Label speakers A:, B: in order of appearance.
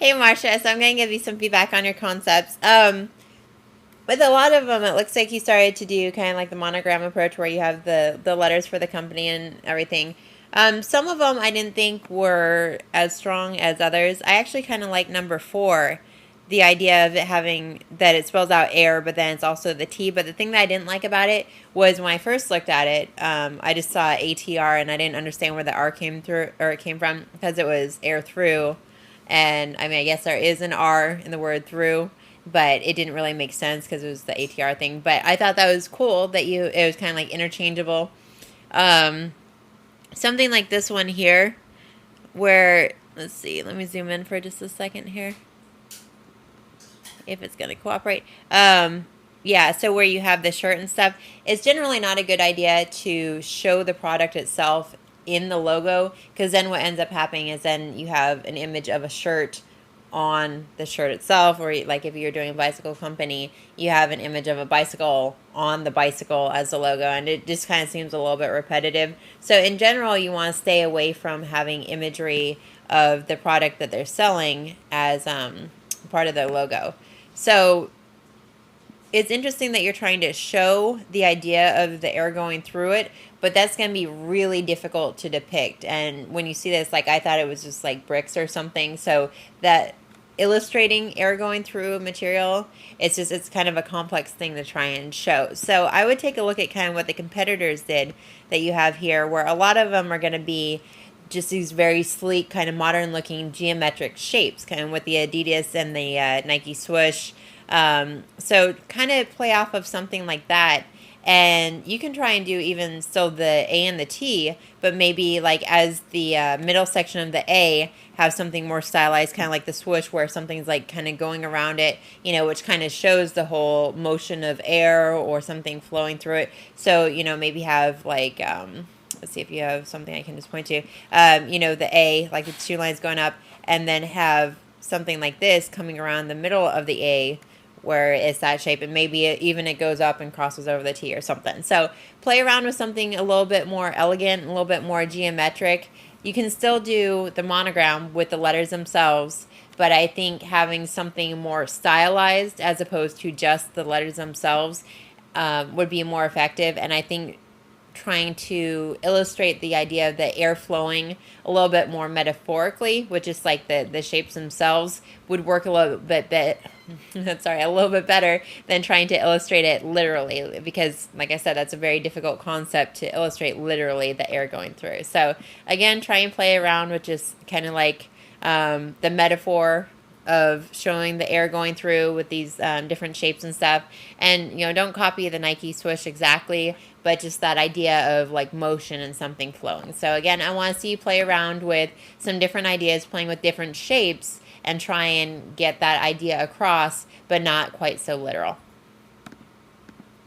A: Hey, Marcia. So I'm going to give you some feedback on your concepts. With a lot of them, it looks like you started to do kind of like the monogram approach where you have the letters for the company and everything. Some of them I didn't think were as strong as others. I actually kind of like number 4, the idea of it having that it spells out air, but then it's also the T. But the thing that I didn't like about it was when I first looked at it, I just saw ATR and I didn't understand where the R came through or it came from because it was air through. And I mean, I guess there is an R in the word through, but it didn't really make sense because it was the ATR thing. But I thought that was cool that it was kind of like interchangeable. Um, Something like this one here, where, let's see, let me zoom in for just a second here, if it's going to cooperate. Yeah, so where you have the shirt and stuff, it's generally not a good idea to show the product itself in the logo, because then what ends up happening is then you have an image of a shirt on the shirt itself, or like if you're doing a bicycle company, you have an image of a bicycle on the bicycle as the logo, and it just kind of seems a little bit repetitive. So in general, you want to stay away from having imagery of the product that they're selling as part of their logo. So it's interesting that you're trying to show the idea of the air going through it, but that's going to be really difficult to depict. And when you see this, like I thought it was just like bricks or something. So that illustrating air going through a material, it's kind of a complex thing to try and show. So I would take a look at kind of what the competitors did that you have here, where a lot of them are going to be just these very sleek, kind of modern looking geometric shapes, kind of with the Adidas and the Nike swoosh. So kind of play off of something like that. And you can try and do even still the A and the T, but maybe like as the middle section of the A have something more stylized, kind of like the swoosh, where something's like kind of going around it, you know, which kind of shows the whole motion of air or something flowing through it. So, you know, maybe have like, let's see if you have something I can just point to, you know, the A, like the 2 lines going up, and then have something like this coming around the middle of the A, where it's that shape, and maybe even it goes up and crosses over the T or something. So play around with something a little bit more elegant, a little bit more geometric. You can still do the monogram with the letters themselves, but I think having something more stylized as opposed to just the letters themselves would be more effective. And I think trying to illustrate the idea of the air flowing a little bit more metaphorically, which is like the shapes themselves, would work a little bit a little bit better than trying to illustrate it literally, because like I said, that's a very difficult concept to illustrate literally the air going through. So again, try and play around with just kind of like the metaphor of showing the air going through with these different shapes and stuff. And, you know, don't copy the Nike swoosh exactly, but just that idea of like motion and something flowing. So again, I want to see you play around with some different ideas, playing with different shapes, and try and get that idea across, but not quite so literal.